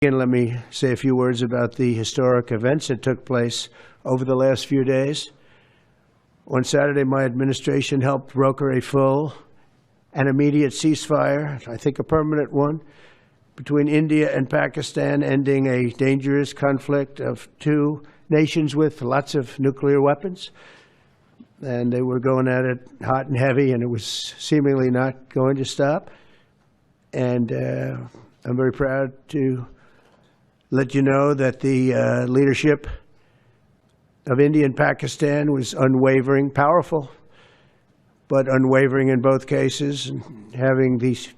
Again, let me say a few words about the historic events that took place over the last few days. On Saturday, my administration helped broker a full and immediate ceasefire, I think a permanent one, between India and Pakistan, ending a dangerous conflict of two nations with lots of nuclear weapons. And they were going at it hot and heavy, and it was seemingly not going to stop. And I'm very proud to let you know that the leadership of India and Pakistan was unwavering, powerful, but unwavering in both cases. And having these,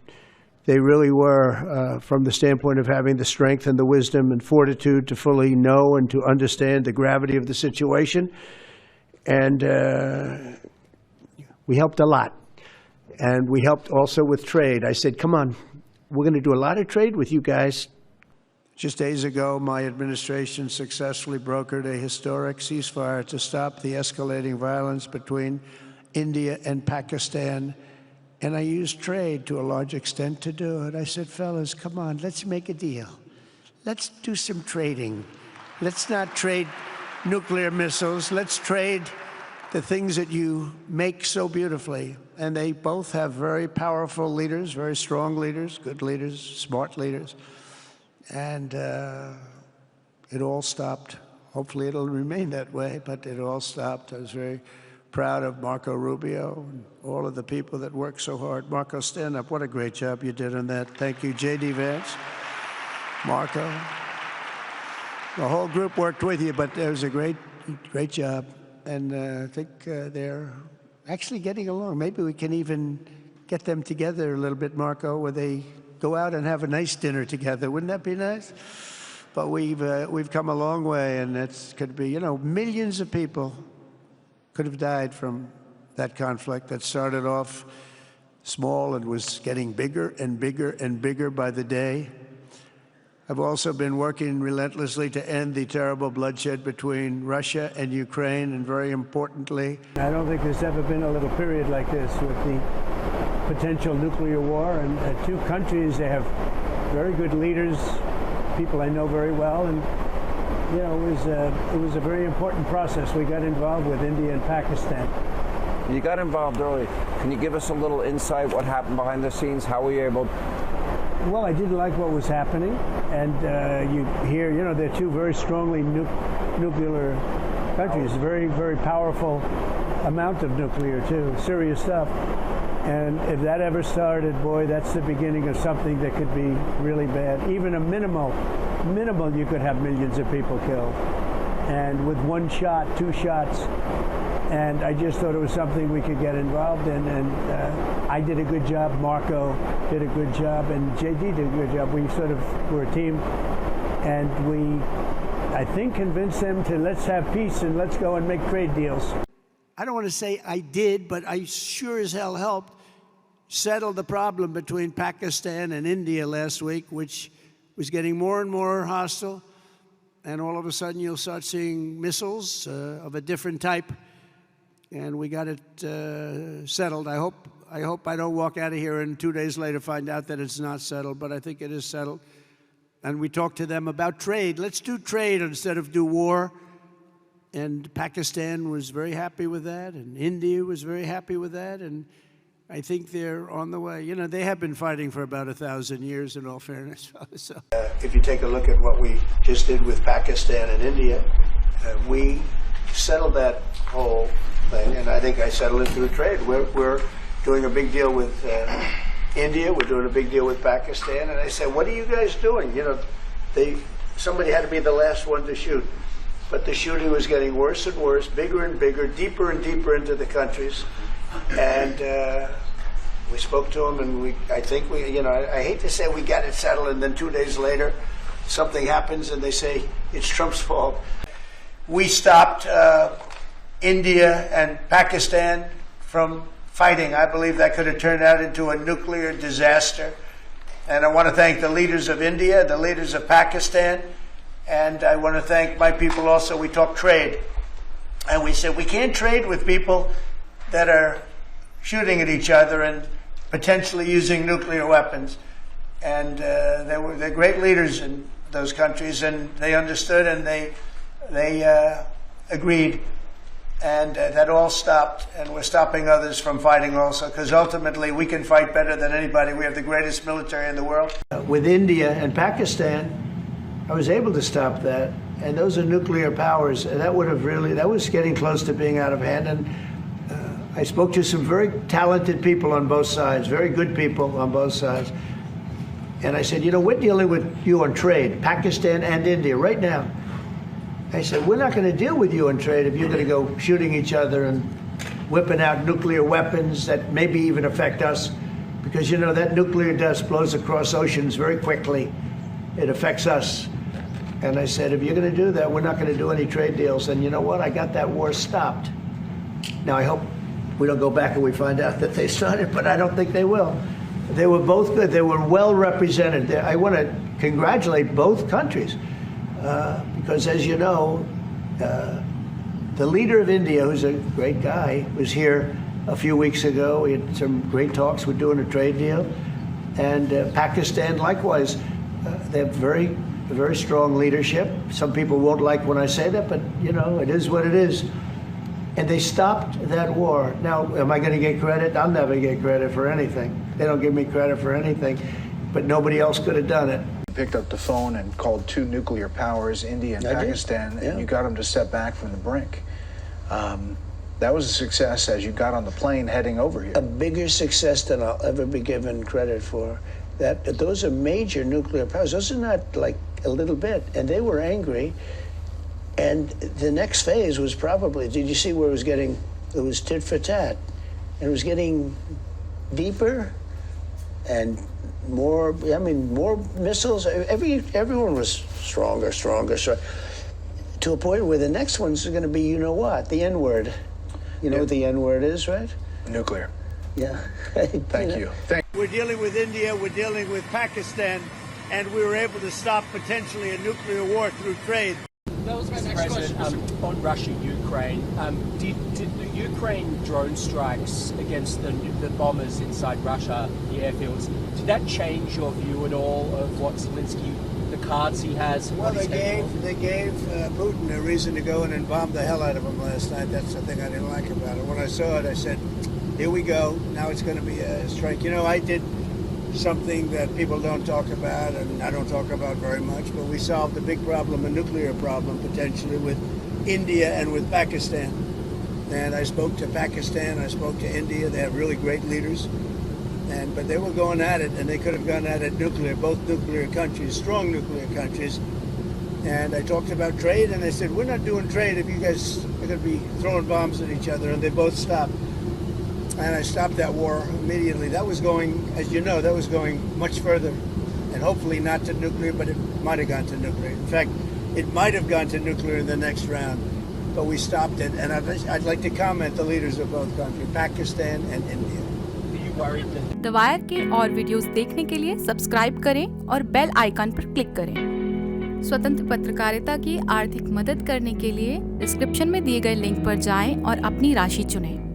they really were, from the standpoint of having the strength and the wisdom and fortitude to fully know and to understand the gravity of the situation. And we helped a lot. And we helped also with trade. I said, come on, we're going to do a lot of trade with you guys. Just days ago, my administration successfully brokered a historic ceasefire to stop the escalating violence between India and Pakistan. And I used trade to a large extent to do it. I said, fellas, come on, let's make a deal. Let's do some trading. Let's not trade nuclear missiles. Let's trade the things that you make so beautifully. And they both have very powerful leaders, very strong leaders, good leaders, smart leaders. And it all stopped. Hopefully it'll remain that way, but it all stopped. I was very proud of Marco Rubio and all of the people that worked so hard. Marco, stand up. What a great job you did on that. Thank you, J.D. Vance, Marco. The whole group worked with you, but it was a great job. And I think they're actually getting along. Maybe we can even get them together a little bit, Marco, where they go out and have a nice dinner together. Wouldn't that be nice? But we've come a long way, and it could be, millions of people could have died from that conflict that started off small and was getting bigger and bigger and bigger by the day. I've also been working relentlessly to end the terrible bloodshed between Russia and Ukraine, and very importantly, I don't think there's ever been a little period like this with the potential nuclear war. And two countries, they have very good leaders, people I know very well, and it was a very important process. We got involved with India and Pakistan. You got involved early. Can you give us a little insight what happened behind the scenes? How were you able? Well, I didn't like what was happening, and you hear, they're two very strongly nuclear countries, very, very powerful amount of nuclear too, serious stuff. And if that ever started, boy, that's the beginning of something that could be really bad. Even a minimal, you could have millions of people killed. And with one shot, two shots, and I just thought it was something we could get involved in. And I did a good job, Marco did a good job, and JD did a good job. We sort of were a team, and we, I think, convinced them to let's have peace and let's go and make trade deals. I don't want to say I did, but I sure as hell helped settle the problem between Pakistan and India last week, which was getting more and more hostile. And all of a sudden, you'll start seeing missiles of a different type. And we got it settled. I hope I don't walk out of here and 2 days later find out that it's not settled, but I think it is settled. And we talked to them about trade. Let's do trade instead of do war. And Pakistan was very happy with that, and India was very happy with that, and I think they're on the way. They have been fighting for about 1,000 years, in all fairness. So, if you take a look at what we just did with Pakistan and India, we settled that whole thing, and I think I settled it through trade. We're doing a big deal with India, we're doing a big deal with Pakistan, and I said, what are you guys doing? Somebody had to be the last one to shoot. But the shooting was getting worse and worse, bigger and bigger, deeper and deeper into the countries. And we spoke to them, and I hate to say we got it settled, and then 2 days later, something happens, and they say it's Trump's fault. We stopped India and Pakistan from fighting. I believe that could have turned out into a nuclear disaster. And I want to thank the leaders of India, the leaders of Pakistan, and I want to thank my people also. We talked trade, and we said we can't trade with people that are shooting at each other and potentially using nuclear weapons. And they're great leaders, and those countries, and they understood, and they agreed, and that all stopped, and we're stopping others from fighting also, because ultimately we can fight better than anybody. We have the greatest military in the world. With India and Pakistan, I was able to stop that, and those are nuclear powers, and that was getting close to being out of hand, and I spoke to some very talented people on both sides, very good people on both sides. And I said, we're dealing with you on trade, Pakistan and India, right now. I said, we're not going to deal with you on trade if you're going to go shooting each other and whipping out nuclear weapons that maybe even affect us. Because, that nuclear dust blows across oceans very quickly. It affects us. And I said, if you're going to do that, we're not going to do any trade deals. And you know what? I got that war stopped. Now, I hope we don't go back and we find out that they started, but I don't think they will. They were both good. They were well represented. I want to congratulate both countries because, as you know, the leader of India, who's a great guy, was here a few weeks ago. We had some great talks. We're doing a trade deal. And Pakistan, likewise, they have very strong leadership. Some people won't like when I say that, but, it is what it is. And they stopped that war. Now, am I going to get credit? I'll never get credit for anything. They don't give me credit for anything, but nobody else could have done it. You picked up the phone and called two nuclear powers, India and Pakistan, and you got them to step back from the brink. That was a success as you got on the plane heading over here. A bigger success than I'll ever be given credit for. Those are major nuclear powers. Those are not like a little bit, and they were angry. And the next phase was probably, did you see where it was tit for tat. And it was getting deeper and more missiles. Everyone was stronger, to a point where the next one's going to be, the N-word. You know what the N-word is, right? Nuclear. Yeah. Thank you. We're dealing with India, we're dealing with Pakistan, and we were able to stop potentially a nuclear war through trade. That was my next question. On Russia-Ukraine, did the Ukraine drone strikes against the bombers inside Russia, the airfields, did that change your view at all of what Zelensky, the cards he has? Well, they gave Putin a reason to go in and bomb the hell out of him last night. That's the thing I didn't like about it. When I saw it, I said, here we go. Now it's going to be a strike. I did something that people don't talk about, and I don't talk about very much, but we solved a big problem, a nuclear problem, potentially, with India and with Pakistan. And I spoke to Pakistan, I spoke to India. They have really great leaders. But they were going at it, and they could have gone at it nuclear, both nuclear countries, strong nuclear countries. And I talked about trade, and I said, we're not doing trade if you guys are going to be throwing bombs at each other, and they both stopped. And I stopped that war immediately. That was going, as you know, much further, and hopefully not to nuclear, but it might have gone to nuclear. In fact, it might have gone to nuclear in the next round, but we stopped it. And I'd like to comment the leaders of both countries, Pakistan and India. Are you worried that the wire के और videos देखने के लिए subscribe करें और bell icon पर click करें। स्वतंत्र पत्रकारिता की आर्थिक मदद करने के लिए डिस्क्रिप्शन में दिए गए लिंक पर जाएं और अपनी राशि चुनें।